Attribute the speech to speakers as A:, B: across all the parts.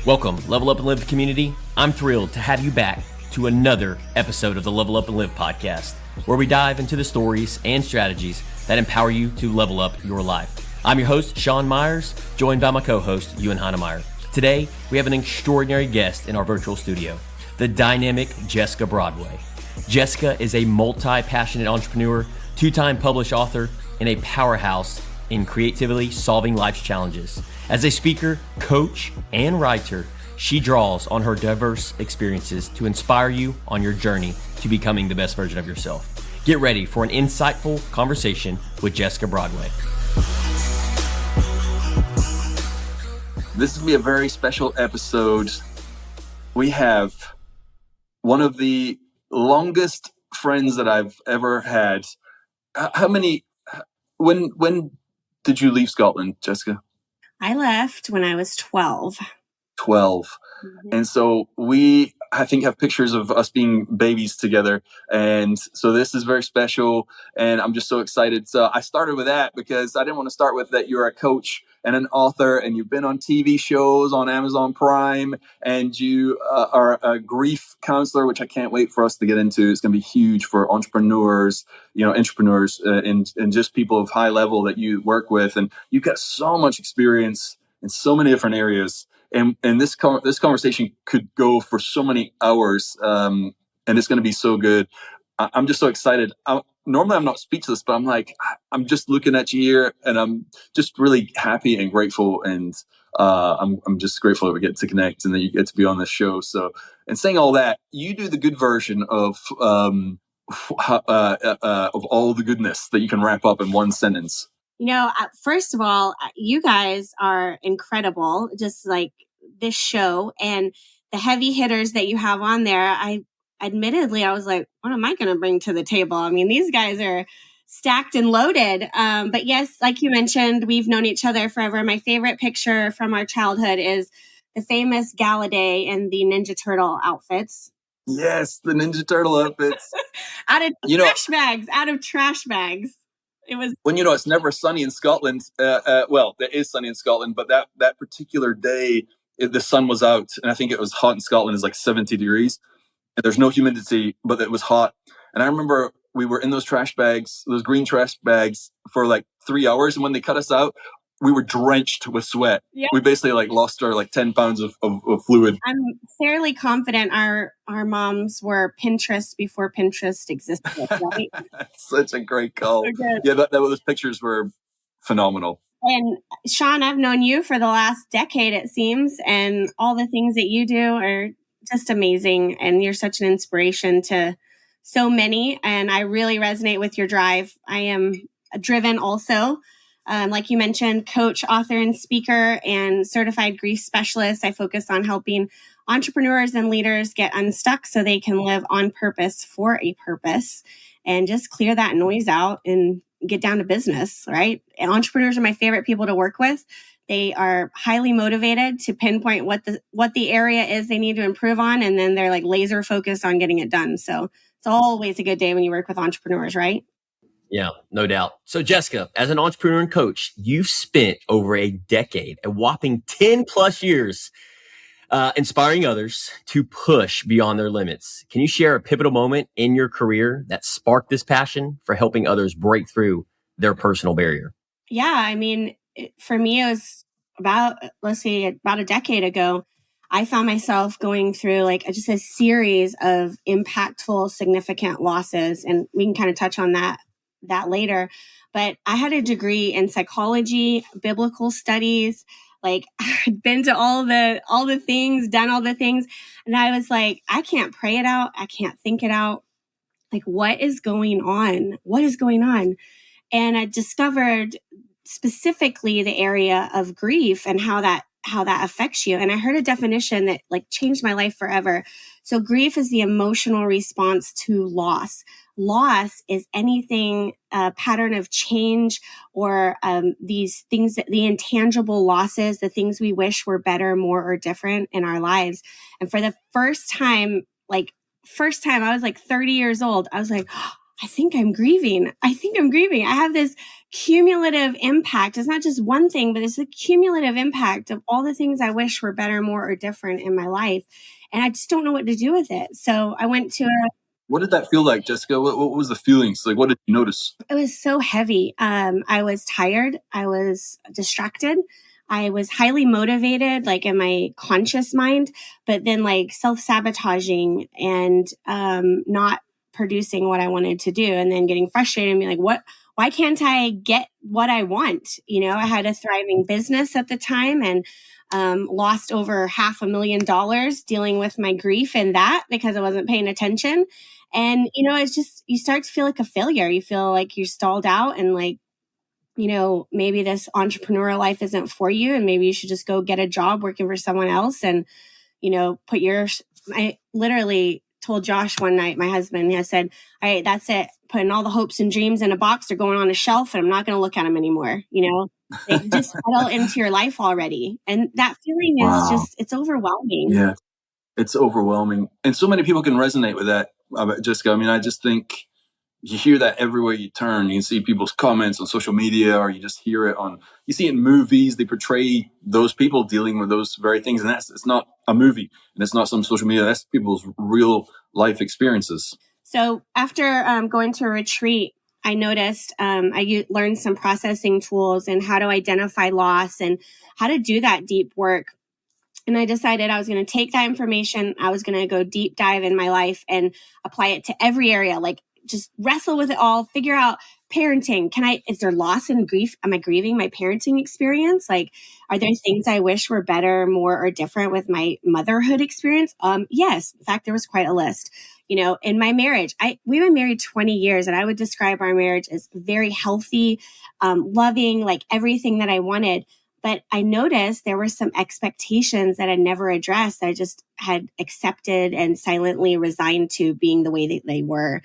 A: Welcome, Level Up and Live community. I'm thrilled to have you back to another episode of the Level Up and Live podcast, where we dive into the stories and strategies that empower you to level up your life. I'm your host, Sean Myers, joined by my co-host, Ewan Heinemeier. Today, we have an extraordinary guest in our virtual studio, the dynamic Jessica Broadway. Jessica is a multi-passionate entrepreneur, two-time published author, and a powerhouse in creatively solving life's challenges. As a speaker, coach, and writer, she draws on her diverse experiences to inspire you on your journey to becoming the best version of yourself. Get ready for an insightful conversation with Jessica Broadway.
B: This is going to be a very special episode. We have one of the longest friends that I've ever had. When did you leave Scotland, Jessica?
C: I left when I was 12.
B: 12. Mm-hmm. And so I think, have pictures of us being babies together. And so this is very special. And I'm just so excited. So I started with that because I didn't want to start with that you're a coach and an author and you've been on TV shows on Amazon Prime and you are a grief counselor, which I can't wait for us to get into. It's going to be huge for entrepreneurs, and just people of high level that you work with. And you've got so much experience in so many different areas. And this conversation could go for so many hours, and it's going to be so good. I'm just so excited. Normally, I'm not speechless, but I'm just looking at you here, and I'm just really happy and grateful. And I'm just grateful that we get to connect and that you get to be on this show. So, and saying all that, you do the good version of all the goodness that you can wrap up in one sentence.
C: First of all, you guys are incredible, just like this show and the heavy hitters that you have on there. I was like, what am I going to bring to the table? I mean, these guys are stacked and loaded. But yes, like you mentioned, we've known each other forever. My favorite picture from our childhood is the famous gala day in the Ninja Turtle outfits.
B: Yes, the Ninja Turtle outfits.
C: out of trash bags. It was
B: it's never sunny in Scotland. It is sunny in Scotland, but that particular day, the sun was out, and I think it was hot in Scotland. It's like 70 degrees, and there's no humidity, but it was hot. And I remember we were in those green trash bags, for like 3 hours, and when they cut us out, we were drenched with sweat. Yep. We basically lost our 10 pounds of fluid.
C: I'm fairly confident our moms were Pinterest before Pinterest existed, right?
B: Such a great call. So yeah, those pictures were phenomenal.
C: And Sean, I've known you for the last decade, it seems, and all the things that you do are just amazing. And you're such an inspiration to so many. And I really resonate with your drive. I am driven also. Like you mentioned, coach, author, and speaker, and certified grief specialist. I focus on helping entrepreneurs and leaders get unstuck so they can live on purpose for a purpose and just clear that noise out and get down to business, right? And entrepreneurs are my favorite people to work with. They are highly motivated to pinpoint what the area is they need to improve on, and then they're laser focused on getting it done. So it's always a good day when you work with entrepreneurs, right?
A: Yeah, no doubt. So Jessica, as an entrepreneur and coach, you've spent over a decade, a whopping 10 plus years, inspiring others to push beyond their limits. Can you share a pivotal moment in your career that sparked this passion for helping others break through their personal barrier?
C: Yeah, I mean, for me, it was about a decade ago. I found myself going through just a series of impactful, significant losses, and we can kind of touch on that later. But I had a degree in psychology, biblical studies. I'd been to all the things, done all the things. And I was like, I can't pray it out. I can't think it out. What is going on? What is going on? And I discovered specifically the area of grief and how that affects you. And I heard a definition that changed my life forever. So grief is the emotional response to loss. Loss is anything, a pattern of change or these things, the intangible losses, the things we wish were better, more, or different in our lives. And for the first time I was 30 years old. I was like, I think I'm grieving. I have this cumulative impact. It's not just one thing, but it's the cumulative impact of all the things I wish were better, more, or different in my life. And I just don't know what to do with it. So I went to
B: What did that feel like, Jessica? What was the feelings? Like, what did you notice?
C: it was so heavy. I was tired. I was distracted. I was highly motivated, like in my conscious mind, but then like self-sabotaging and not producing what I wanted to do, and then getting frustrated and being like, why can't I get what I want? I had a thriving business at the time, and lost over $500,000 dealing with my grief and that because I wasn't paying attention. And, it's just, you start to feel like a failure. You feel like you're stalled out, and like, maybe this entrepreneurial life isn't for you, and maybe you should just go get a job working for someone else and, I literally told Josh one night, my husband, I said, all right, that's it. Putting all the hopes and dreams in a box. They're going on a shelf, and I'm not going to look at them anymore. Like, just settle into your life already. And that feeling is just, it's overwhelming.
B: Yeah, it's overwhelming. And so many people can resonate with that, Jessica. I mean, I just think you hear that everywhere you turn. You see people's comments on social media, or you just hear it you see it in movies. They portray those people dealing with those very things. And it's not a movie, and it's not some social media. That's people's real life experiences.
C: So after going to a retreat, I noticed I learned some processing tools and how to identify loss and how to do that deep work. And I decided I was going to take that information. I was going to go deep dive in my life and apply it to every area, like just wrestle with it all, figure out parenting. Is there loss and grief? Am I grieving my parenting experience? Like, are there things I wish were better, more, or different with my motherhood experience? Yes. In fact, there was quite a list. In my marriage, we've been married 20 years, and I would describe our marriage as very healthy, loving, like everything that I wanted. But I noticed there were some expectations that I never addressed. I just had accepted and silently resigned to being the way that they were.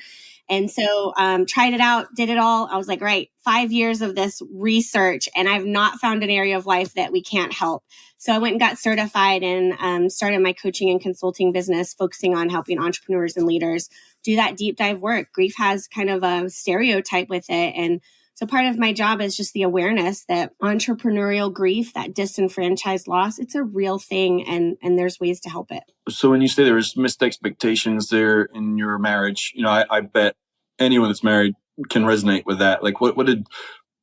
C: And so tried it out, did it all. I was like, right, 5 years of this research, and I've not found an area of life that we can't help. So I went and got certified and started my coaching and consulting business, focusing on helping entrepreneurs and leaders do that deep dive work. Grief has kind of a stereotype with it. And so part of my job is just the awareness that entrepreneurial grief, that disenfranchised loss, it's a real thing, and there's ways to help it.
B: So when you say there was missed expectations there in your marriage, I bet anyone that's married can resonate with that. Like, what did,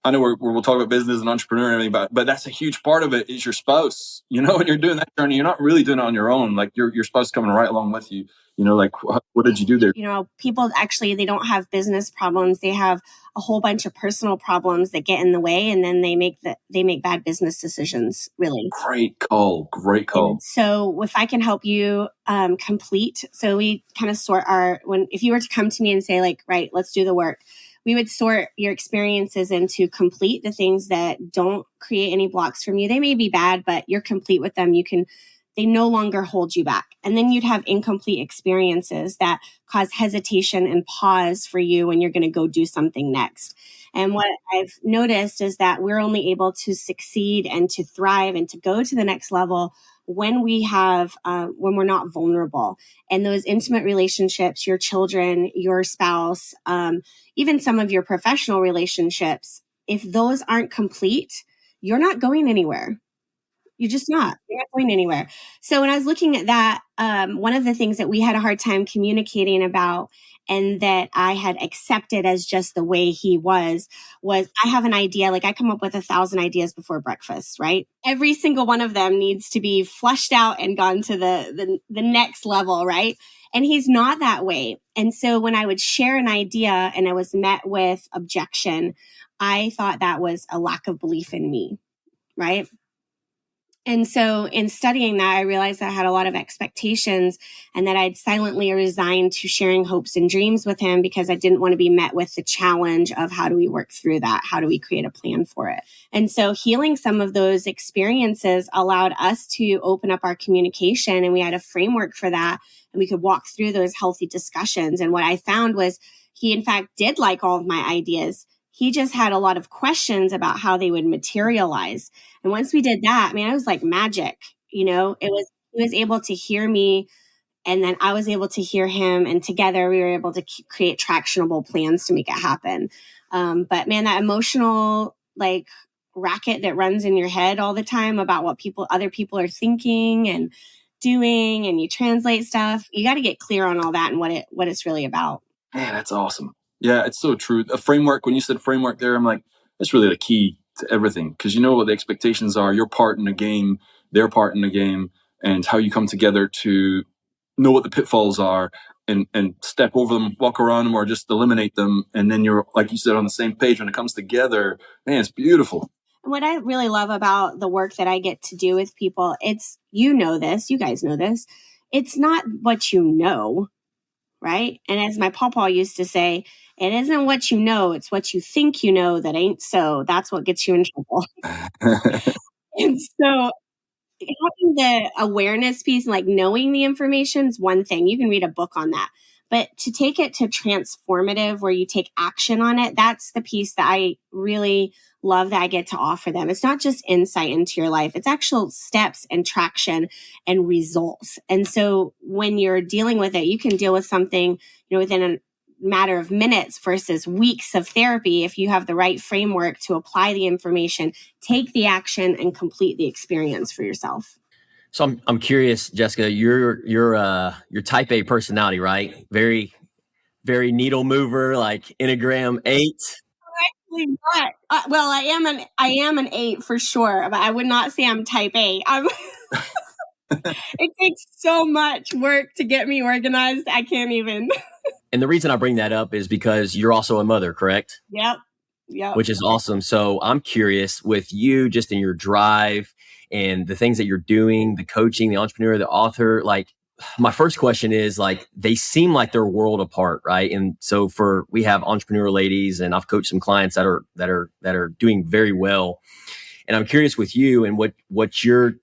B: I know we'll talk about business and entrepreneur and everything, but that's a huge part of it is your spouse. When you're doing that journey, you're not really doing it on your own. Like your spouse coming right along with you. Like what did you do there?
C: People actually, they don't have business problems. They have a whole bunch of personal problems that get in the way, and then they make bad business decisions, really.
B: Great call.
C: And so if I can help you complete, so we kind of sort if you were to come to me and say like, right, let's do the work, we would sort your experiences into complete, the things that don't create any blocks from you. They may be bad, but you're complete with them. They no longer hold you back. And then you'd have incomplete experiences that cause hesitation and pause for you when you're going to go do something next. And what I've noticed is that we're only able to succeed and to thrive and to go to the next level when when we're not vulnerable. And those intimate relationships, your children, your spouse, even some of your professional relationships, if those aren't complete, you're not going anywhere. You're just not. You're not going anywhere. So when I was looking at that, one of the things that we had a hard time communicating about, and that I had accepted as just the way he was I have an idea. Like, I come up with 1,000 ideas before breakfast, right? Every single one of them needs to be flushed out and gone to the next level, right? And he's not that way. And so when I would share an idea and I was met with objection, I thought that was a lack of belief in me, right? And so in studying that, I realized I had a lot of expectations, and that I'd silently resigned to sharing hopes and dreams with him because I didn't want to be met with the challenge of how do we work through that? How do we create a plan for it? And so healing some of those experiences allowed us to open up our communication, and we had a framework for that, and we could walk through those healthy discussions. And what I found was he, in fact, did like all of my ideas. He just had a lot of questions about how they would materialize. And once we did that, it was like magic. He was able to hear me And then I was able to hear him, and together we were able to create tractionable plans to make it happen. But man, that emotional like racket that runs in your head all the time about what other people are thinking and doing, and you translate stuff, you got to get clear on all that and what it's really about.
B: Man, that's awesome. Yeah, it's so true. A framework, when you said framework there, I'm like, that's really the key to everything, because you know what the expectations are, your part in the game, their part in the game, and how you come together to know what the pitfalls are and step over them, walk around them, or just eliminate them. And then you're, like you said, on the same page when it comes together. Man, it's beautiful.
C: What I really love about the work that I get to do with people, it's, you guys know this, it's not what you know, right? And as my pawpaw used to say, it isn't what you know, it's what you think you know that ain't so. That's what gets you in trouble. And so having the awareness piece, like knowing the information, is one thing. You can read a book on that. But to take it to transformative, where you take action on it, that's the piece that I really love that I get to offer them. It's not just insight into your life, it's actual steps and traction and results. And so when you're dealing with it, you can deal with something, within a matter of minutes versus weeks of therapy if you have the right framework to apply the information, take the action, and complete the experience for yourself.
A: So I'm curious, Jessica, you're type A personality, right? Very, very needle mover, like Enneagram 8.
C: Actually not. Well, I am an 8 for sure, but I would not say I'm type A. It takes so much work to get me organized. I can't even.
A: And the reason I bring that up is because you're also a mother, correct?
C: Yep.
A: Which is awesome. So I'm curious, with you, just in your drive and the things that you're doing, the coaching, the entrepreneur, the author, like, my first question is, like, they seem like they're a world apart, right? And so we have entrepreneur ladies, and I've coached some clients that are doing very well. And I'm curious with you and what your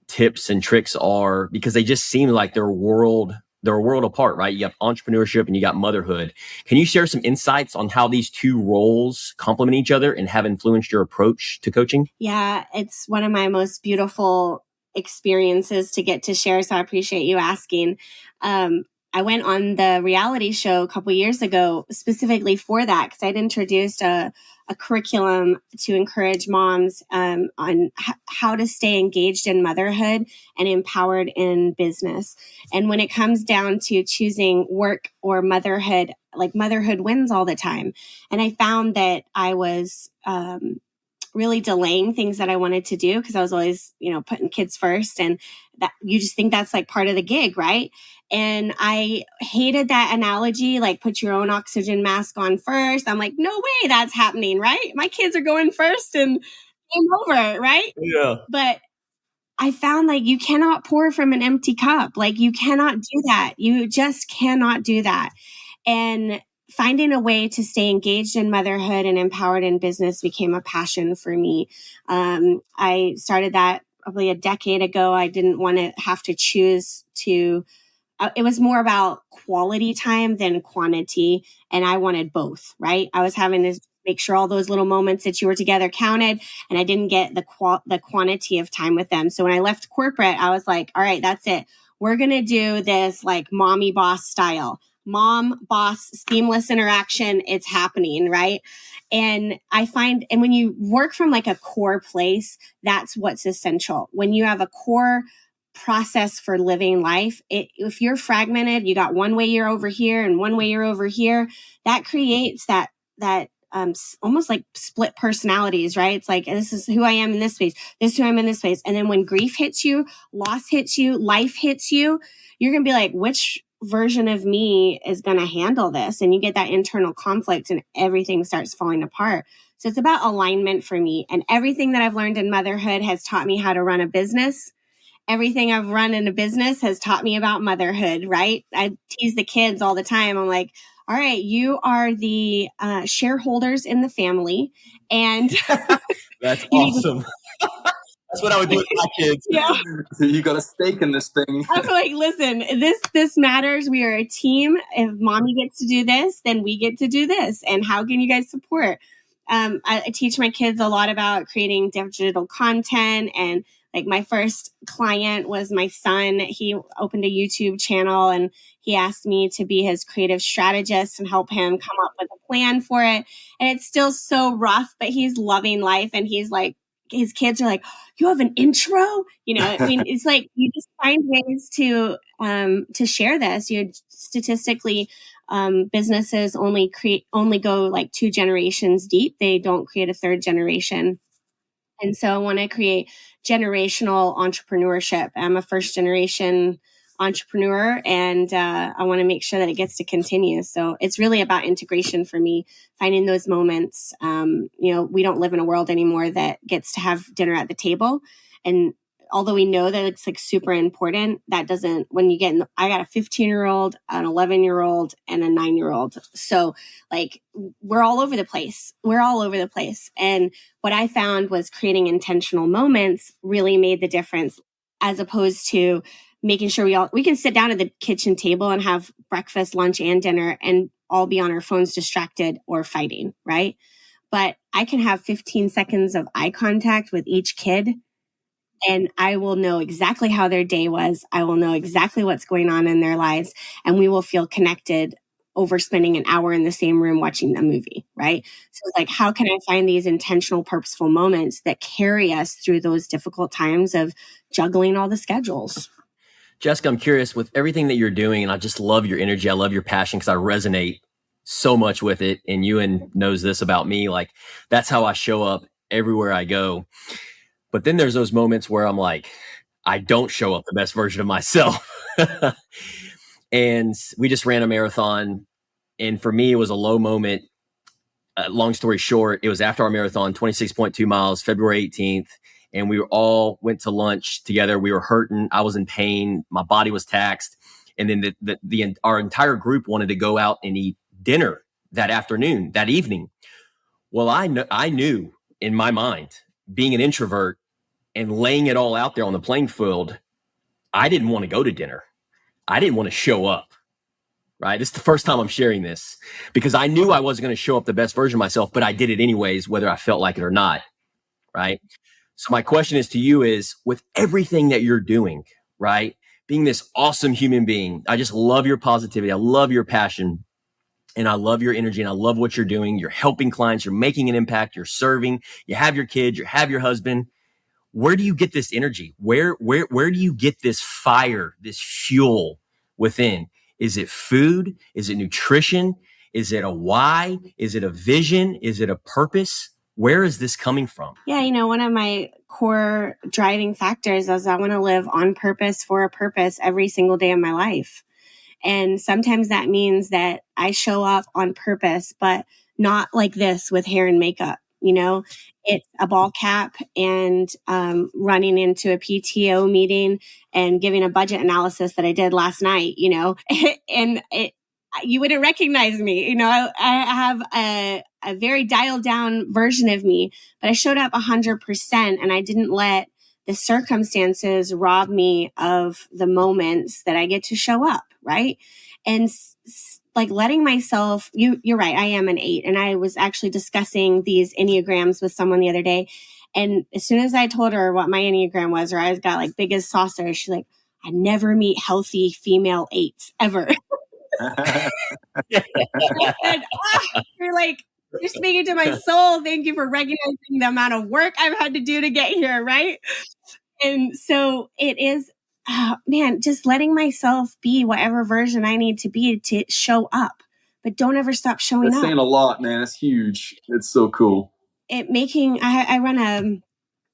A: tips and tricks are, because they just seem like they're a world apart, right? You have entrepreneurship and you got motherhood. Can you share some insights on how these two roles complement each other and have influenced your approach to coaching?
C: Yeah, it's one of my most beautiful experiences to get to share. So I appreciate you asking. I went on the reality show a couple years ago specifically for that, because I'd introduced a curriculum to encourage moms on how to stay engaged in motherhood and empowered in business. And when it comes down to choosing work or motherhood, like, motherhood wins all the time. And I found that I was really delaying things that I wanted to do because I was always, putting kids first, and that you just think that's like part of the gig, right? And I hated that analogy, like, put your own oxygen mask on first. I'm like, no way that's happening, right? My kids are going first and game over, right?
A: Yeah.
C: But I found, like, you cannot pour from an empty cup. Like, you cannot do that. You just cannot do that. And finding a way to stay engaged in motherhood and empowered in business became a passion for me. I started that probably a decade ago. I didn't want to have to choose to, it was more about quality time than quantity. And I wanted both, right? I was having to make sure all those little moments that you were together counted, and I didn't get the quantity of time with them. So when I left corporate, I was like, all right, that's it. We're going to do this like mommy boss style. Mom, boss, seamless interaction. It's happening, right? And I find, and when you work from like a core place, that's what's essential. When you have a core process for living life, if you're fragmented, you got one way you're over here and one way you're over here, that creates that almost like split personalities, right? It's like, this is who I am in this space, this is who I'm in this space. And then when grief hits you, loss hits you, life hits you, you're going to be like, which version of me is going to handle this? And you get that internal conflict and everything starts falling apart. So it's about alignment for me. And everything that I've learned in motherhood has taught me how to run a business. Everything I've run in a business has taught me about motherhood, right? I tease the kids all the time. I'm like, all right, you are the shareholders in the family. And
A: that's awesome. That's what I would do with my kids.
C: Yeah.
B: You got a stake in this thing.
C: I'm like, listen, this matters. We are a team. If mommy gets to do this, then we get to do this. And how can you guys support? I teach my kids a lot about creating digital content and Like my first client was my son. He opened a YouTube channel and he asked me to be his creative strategist and help him come up with a plan for it. And it's still so rough, but he's loving life. And he's like, his kids are like, you have an intro? You know, I mean, it's like you just find ways to share this. You statistically, businesses only go like 2 generations deep. They don't create a third generation. And so I want to create generational entrepreneurship. I'm a first generation entrepreneur, and I want to make sure that it gets to continue. So it's really about integration for me, finding those moments. We don't live in a world anymore that gets to have dinner at the table. And although we know that it's like super important, that doesn't, when you get in, I got a 15-year-old, an 11-year-old, and a 9-year-old. So like we're all over the place. And what I found was creating intentional moments really made the difference, as opposed to making sure we can sit down at the kitchen table and have breakfast, lunch, and dinner and all be on our phones distracted or fighting, right? But I can have 15 seconds of eye contact with each kid, and I will know exactly how their day was. I will know exactly what's going on in their lives, and we will feel connected over spending an hour in the same room watching a movie, right? So it's like, how can I find these intentional, purposeful moments that carry us through those difficult times of juggling all the schedules?
A: Jessica, I'm curious, with everything that you're doing, and I just love your energy. I love your passion because I resonate so much with it. And Ewan knows this about me. Like, that's how I show up everywhere I go. But then there's those moments where I'm like, I don't show up the best version of myself. And we just ran a marathon. And for me, it was a low moment. Long story short, it was after our marathon, 26.2 miles, February 18th. And we all went to lunch together. We were hurting. I was in pain. My body was taxed. And then our entire group wanted to go out and eat dinner that evening. Well, I knew in my mind, being an introvert and laying it all out there on the playing field, I didn't want to go to dinner. I didn't want to show up, right? This is the first time I'm sharing this because I knew I wasn't going to show up the best version of myself, but I did it anyways, whether I felt like it or not, right? So my question is to you is, with everything that you're doing, right? Being this awesome human being, I just love your positivity. I love your passion. And I love your energy, and I love what you're doing. You're helping clients. You're making an impact. You're serving. You have your kids. You have your husband. Where do you get this energy? Where do you get this fire, this fuel within? Is it food? Is it nutrition? Is it a why? Is it a vision? Is it a purpose? Where is this coming from?
C: Yeah, one of my core driving factors is I want to live on purpose for a purpose every single day of my life. And sometimes that means that I show up on purpose, but not like this with hair and makeup. It's a ball cap and running into a PTO meeting and giving a budget analysis that I did last night, and you wouldn't recognize me. I have a very dialed down version of me, but I showed up 100%, and I didn't let the circumstances rob me of the moments that I get to show up, right? And like letting myself, you're right, I am an 8. And I was actually discussing these Enneagrams with someone the other day. And as soon as I told her what my Enneagram was, her eyes got like big as saucers. She's like, I never meet healthy female 8s ever. And, you're like, you're speaking to my soul. Thank you for recognizing the amount of work I've had to do to get here, right? And so it is, just letting myself be whatever version I need to be to show up, but don't ever stop showing
B: That's
C: up.
B: saying a lot, man. It's huge. It's so cool.
C: I run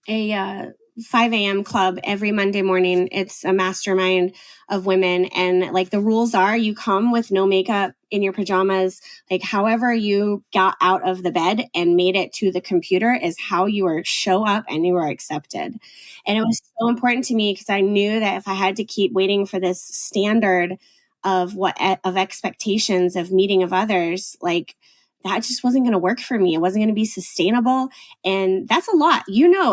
C: a 5 a.m. club every Monday morning. It's a mastermind of women. And like the rules are, you come with no makeup, in your pajamas, like however you got out of the bed and made it to the computer is how you are show up and you are accepted. And it was so important to me because I knew that if I had to keep waiting for this standard of expectations of meeting of others, like that just wasn't going to work for me. It wasn't going to be sustainable. And that's a lot,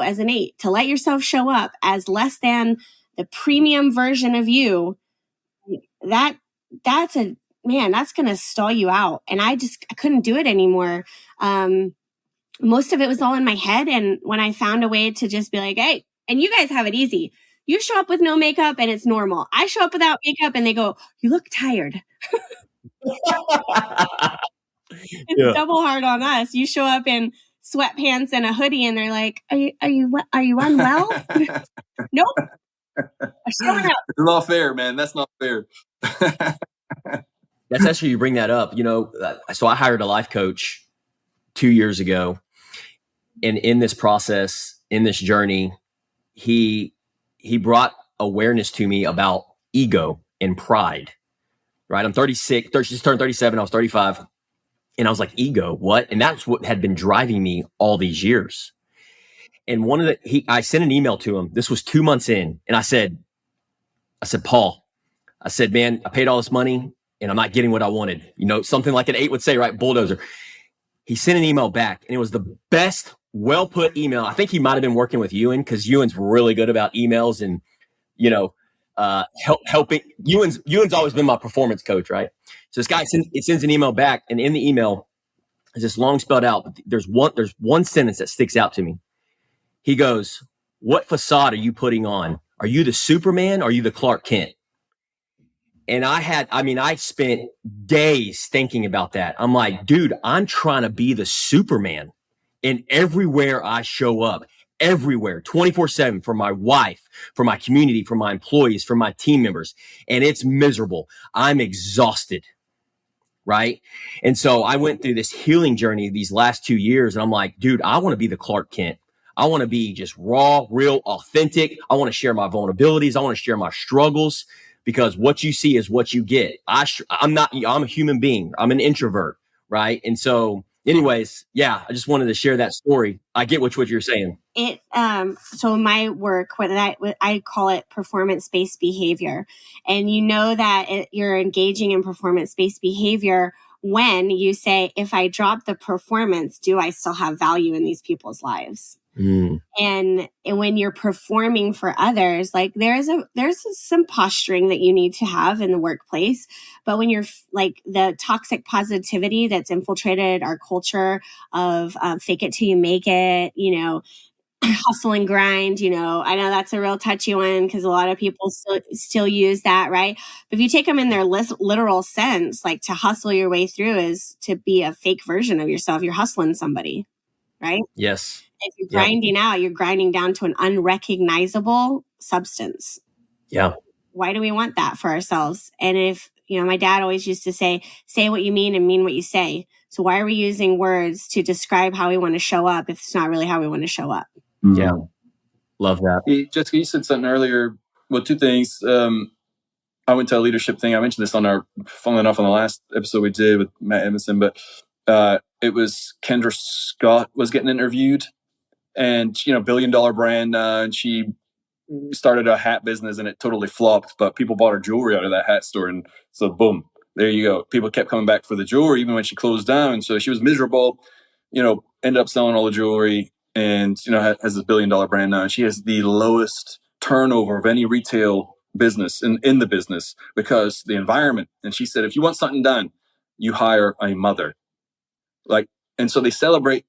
C: as an 8, to let yourself show up as less than the premium version of you. That's going to stall you out. And I couldn't do it anymore. Most of it was all in my head. And when I found a way to just be like, hey, And you guys have it easy. You show up with no makeup and it's normal. I show up without makeup and they go, you look tired. It's double hard on us. You show up in sweatpants and a hoodie and they're like, are you unwell? Nope. Showing up.
B: It's not fair, man. That's not fair.
A: That's actually, you bring that up, so I hired a life coach 2 years ago. And in this process, in this journey, he brought awareness to me about ego and pride, right? I'm 36, just turned 37. I was 35. And I was like, ego, what? And that's what had been driving me all these years. And I sent an email to him. This was 2 months in. And I said, Paul, I said, man, I paid all this money and I'm not getting what I wanted. Something like an 8 would say, right? Bulldozer. He sent an email back and it was the best, well put email. I think he might've been working with Ewan because Ewan's really good about emails and, helping. Ewan's always been my performance coach, right? So this guy sends an email back, and in the email is this long spelled out, but there's one sentence that sticks out to me. He goes, what facade are you putting on? Are you the Superman or are you the Clark Kent? And I spent days thinking about that. I'm like, dude, I'm trying to be the Superman in everywhere I show up, everywhere, 24/7, for my wife, for my community, for my employees, for my team members. And it's miserable. I'm exhausted. Right. And so I went through this healing journey these last 2 years. And I'm like, dude, I want to be the Clark Kent. I want to be just raw, real, authentic. I want to share my vulnerabilities. I want to share my struggles, because what you see is what you get. I'm a human being. I'm an introvert. Right. And so anyways, yeah, I just wanted to share that story. I get what you're saying.
C: So my work, what I call it performance-based behavior. And that you're engaging in performance-based behavior when you say, if I drop the performance, do I still have value in these people's lives? And when you're performing for others, like there's some posturing that you need to have in the workplace. But when you're like the toxic positivity that's infiltrated our culture of fake it till you make it, hustle and grind, I know that's a real touchy one because a lot of people still use that, right? But if you take them in their literal sense, like to hustle your way through is to be a fake version of yourself. You're hustling somebody, right?
A: Yes.
C: If you're grinding out, you're grinding down to an unrecognizable substance.
A: Yeah.
C: Why do we want that for ourselves? And if, my dad always used to say what you mean and mean what you say. So why are we using words to describe how we want to show up if it's not really how we want to show up?
A: Yeah. Love that.
B: Hey, Jessica, you said something earlier. Well, two things. I went to a leadership thing. I mentioned this funnily enough, on the last episode we did with Matt Emerson, but it was Kendra Scott was getting interviewed, and $1 billion brand, and she started a hat business and it totally flopped, but people bought her jewelry out of that hat store, and so boom, there you go. People kept coming back for the jewelry even when she closed down. So she was miserable, ended up selling all the jewelry, and has this $1 billion brand now, and she has the lowest turnover of any retail business in the business because the environment. And she said, if you want something done, you hire a mother. And so they celebrate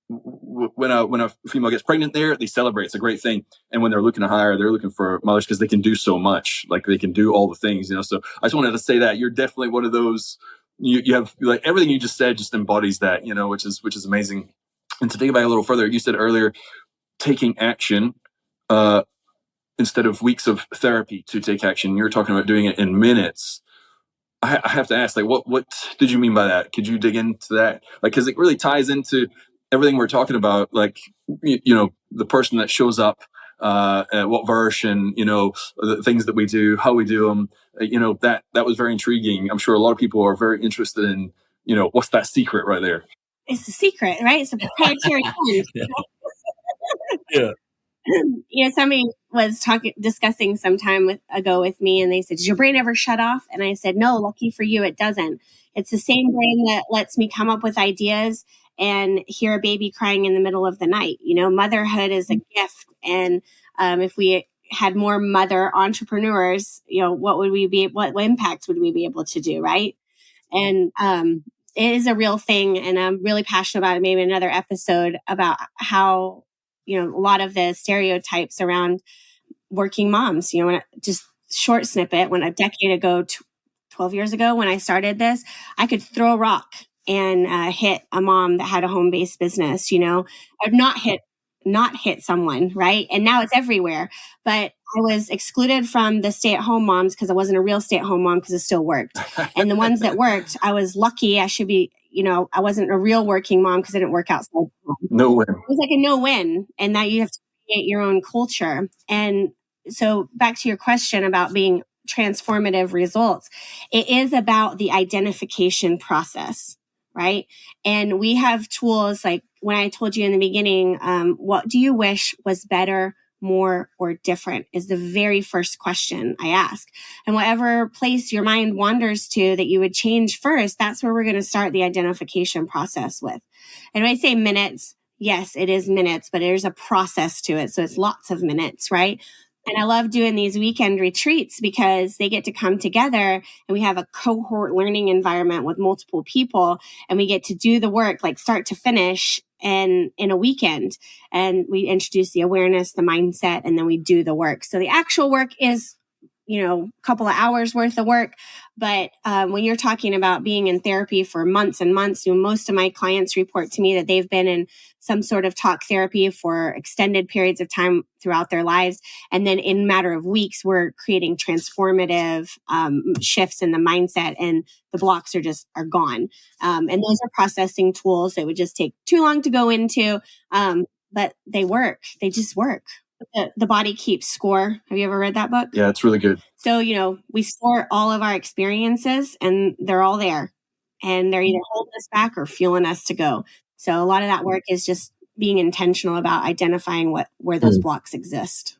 B: when a female gets pregnant there, they celebrate. It's a great thing. And when they're looking to hire, they're looking for mothers because they can do so much. Like they can do all the things, So I just wanted to say that you're definitely one of those. You have like everything you just said just embodies that, which is amazing. And to take it back a little further, you said earlier, taking action instead of weeks of therapy to take action. You're talking about doing it in minutes. I have to ask, like, what did you mean by that? Could you dig into that? Like, because it really ties into everything we're talking about, like, the person that shows up, at what version, the things that we do, how we do them, that was very intriguing. I'm sure a lot of people are very interested in, what's that secret right there?
C: It's a secret, right? It's a proprietary thing.
A: Yeah.
C: Somebody was discussing some time ago with me, and they said, does your brain ever shut off? And I said, no, lucky for you, it doesn't. It's the same brain that lets me come up with ideas and hear a baby crying in the middle of the night. Motherhood is a gift. And if we had more mother entrepreneurs, what impact would we be able to do? Right. And it is a real thing. And I'm really passionate about it. Maybe another episode about how a lot of the stereotypes around working moms. When just short snippet, when a decade ago, 12 years ago, when I started this, I could throw a rock and hit a mom that had a home-based business, I'd not hit someone, right? And now it's everywhere. But I was excluded from the stay-at-home moms because I wasn't a real stay-at-home mom because it still worked. And the ones that worked, I was lucky. I should be, I wasn't a real working mom because I didn't work outside.
B: No win.
C: It was like a no-win. And that you have to create your own culture. And so back to your question about being transformative results, it is about the identification process, right? And we have tools like when I told you in the beginning, what do you wish was better, more, or different is the very first question I ask. And whatever place your mind wanders to that you would change first, that's where we're going to start the identification process with. And when I say minutes, yes, it is minutes, but there's a process to it. So it's lots of minutes, right? And I love doing these weekend retreats because they get to come together and we have a cohort learning environment with multiple people and we get to do the work like start to finish and in a weekend. And we introduce the awareness, the mindset, and then we do the work. So the actual work is, a couple of hours worth of work. But when you're talking about being in therapy for months and months, most of my clients report to me that they've been in some sort of talk therapy for extended periods of time throughout their lives. And then in a matter of weeks, we're creating transformative shifts in the mindset and the blocks are gone. And those are processing tools that would just take too long to go into, but they work. They just work. The Body Keeps Score. Have you ever read that book?
B: Yeah, it's really good.
C: So, we store all of our experiences and they're all there and they're either holding us back or fueling us to go. So a lot of that work is just being intentional about identifying where those blocks exist.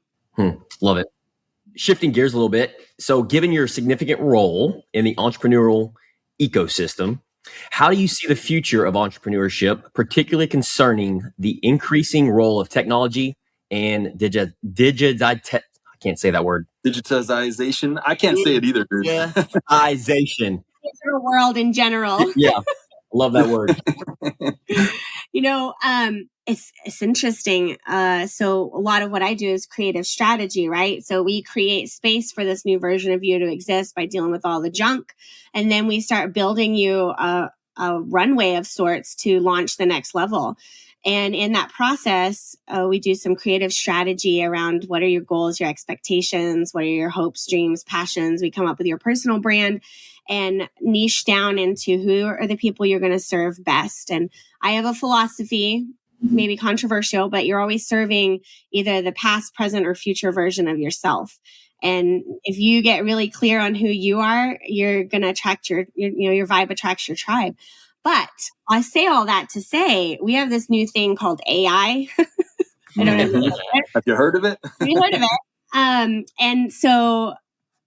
A: Love it. Shifting gears a little bit. So given your significant role in the entrepreneurial ecosystem, how do you see the future of entrepreneurship, particularly concerning the increasing role of technology and I can't say that word.
B: Digitization. I can't say it either, dude.
A: Digitization.
C: Digital world in general.
A: Yeah. Love that word.
C: It's interesting. So a lot of what I do is creative strategy, right? So we create space for this new version of you to exist by dealing with all the junk. And then we start building you a runway of sorts to launch the next level. And in that process, we do some creative strategy around what are your goals, your expectations, what are your hopes, dreams, passions. We come up with your personal brand and niche down into who are the people you're going to serve best. And I have a philosophy, maybe controversial, but you're always serving either the past, present, or future version of yourself. And if you get really clear on who you are, you're going to attract your vibe attracts your tribe. But I say all that to say, we have this new thing called AI. I don't know.
B: Have you heard of it?
C: Have you heard of it? And so,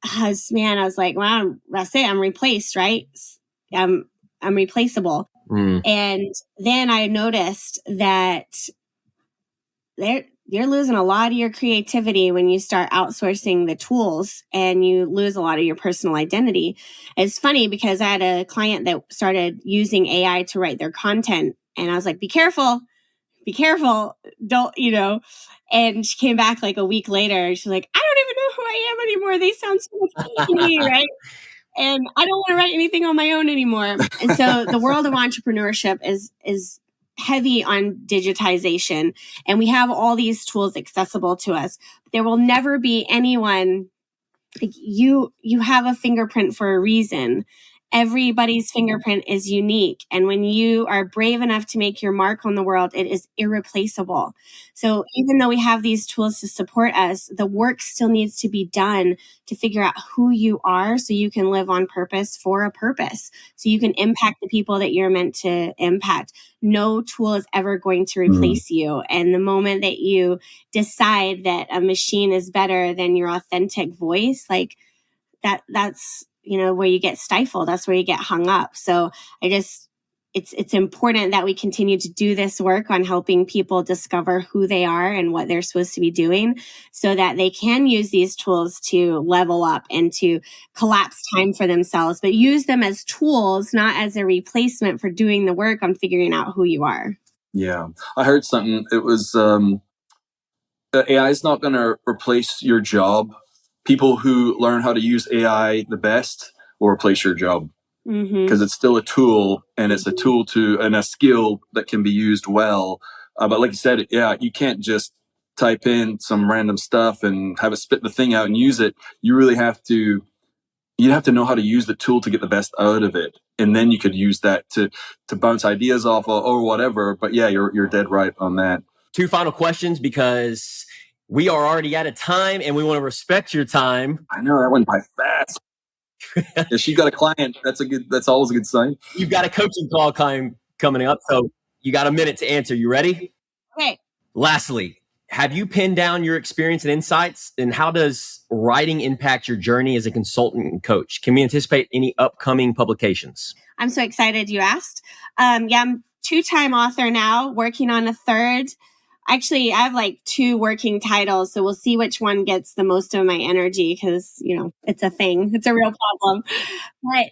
C: I was like, wow, I say I'm replaced, right? I'm replaceable. And then I noticed that you're losing a lot of your creativity when you start outsourcing the tools and you lose a lot of your personal identity. It's funny because I had a client that started using AI to write their content and I was like, be careful, don't, and she came back like a week later. She's like, I don't even know who I am anymore. They sound so much better to me, right? And I don't want to write anything on my own anymore. And so the world of entrepreneurship is heavy on digitization. And we have all these tools accessible to us. There will never be anyone like you have a fingerprint for a reason. Everybody's fingerprint is unique. And when you are brave enough to make your mark on the world, it is irreplaceable. So even though we have these tools to support us, the work still needs to be done to figure out who you are so you can live on purpose for a purpose. So you can impact the people that you're meant to impact. No tool is ever going to replace you. And the moment that you decide that a machine is better than your authentic voice, like that's where you get stifled. That's where you get hung up. So it's important that we continue to do this work on helping people discover who they are and what they're supposed to be doing so that they can use these tools to level up and to collapse time for themselves, but use them as tools, not as a replacement for doing the work on figuring out who you are.
B: Yeah. I heard something. It was, AI is not going to replace your job. People who learn how to use AI the best will replace your job, because it's still a tool, and it's a tool and a skill that can be used well. But like you said, yeah, you can't just type in some random stuff and have it spit the thing out and use it. You really have to know how to use the tool to get the best out of it. And then you could use that to bounce ideas off or whatever. But yeah, you're dead right on that.
A: 2 final questions, because we are already out of time and we want to respect your time.
B: I know that went by fast. If she got a client, that's always a good sign.
A: You've got a coaching call coming up, so you got a minute to answer. You ready?
C: Okay.
A: Lastly, have you pinned down your experience and insights, and how does writing impact your journey as a consultant and coach? Can we anticipate any upcoming publications?
C: I'm so excited you asked. I'm 2-time author now, working on a 3rd. Actually, I have like 2 working titles, so we'll see which one gets the most of my energy, because, it's a thing. It's a real problem. But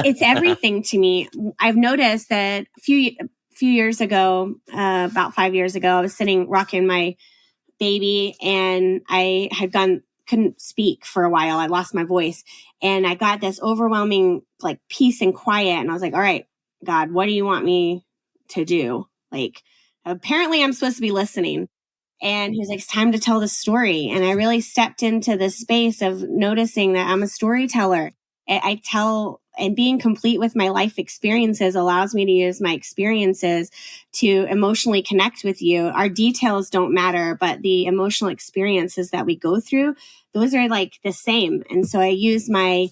C: it's everything to me. I've noticed that a few years ago, about 5 years ago, I was rocking my baby, and I had couldn't speak for a while. I lost my voice, and I got this overwhelming like peace and quiet. And I was like, all right, God, what do you want me to do? Like, apparently I'm supposed to be listening. And he was like, it's time to tell the story. And I really stepped into this space of noticing that I'm a storyteller. I tell, and being complete with my life experiences allows me to use my experiences to emotionally connect with you. Our details don't matter, but the emotional experiences that we go through, those are like the same. And so I use my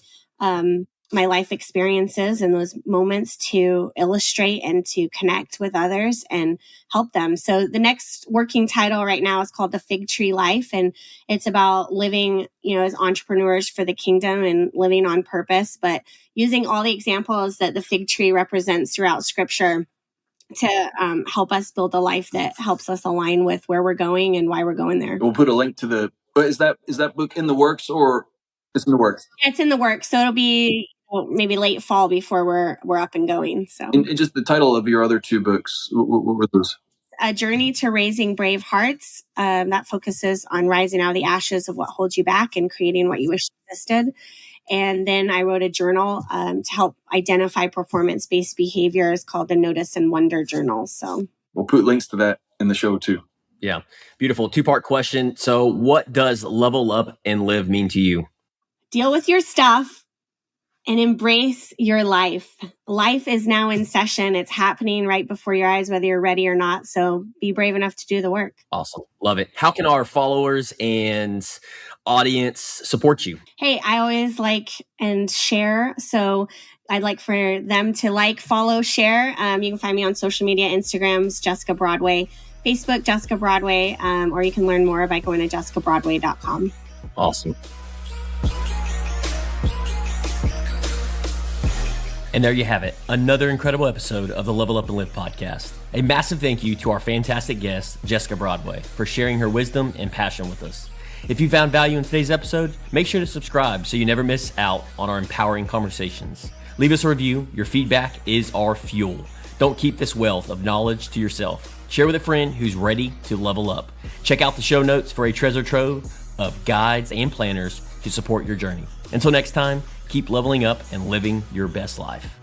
C: life experiences and those moments to illustrate and to connect with others and help them. So the next working title right now is called The Fig Tree Life. And it's about living, as entrepreneurs for the kingdom and living on purpose, but using all the examples that the fig tree represents throughout scripture to help us build a life that helps us align with where we're going and why we're going there.
B: We'll put a link to is that book in the works, or it's in the works?
C: It's in the works. So it'll be maybe late fall before we're up and going. So,
B: and just the title of your other 2 books, what were those?
C: A Journey to Raising Brave Hearts, that focuses on rising out of the ashes of what holds you back and creating what you wish existed. And then I wrote a journal to help identify performance-based behaviors called the Notice and Wonder Journal. So
B: we'll put links to that in the show too.
A: Yeah. Beautiful. 2-part question. So what does level up and live mean to you?
C: Deal with your stuff and embrace your life. Life is now in session. It's happening right before your eyes, whether you're ready or not. So be brave enough to do the work.
A: Awesome. Love it. How can our followers and audience support you?
C: Hey, I always like and share. So I'd like for them to like, follow, share. You can find me on social media, Instagram's Jessica Broadway, Facebook, Jessica Broadway, or you can learn more by going to jessicabroadway.com.
A: Awesome. And there you have it, another incredible episode of the Level Up and Live podcast. A massive thank you to our fantastic guest, Jessica Broadway, for sharing her wisdom and passion with us. If you found value in today's episode, make sure to subscribe so you never miss out on our empowering conversations. Leave us a review. Your feedback is our fuel. Don't keep this wealth of knowledge to yourself. Share with a friend who's ready to level up. Check out the show notes for a treasure trove of guides and planners to support your journey. Until next time, keep leveling up and living your best life.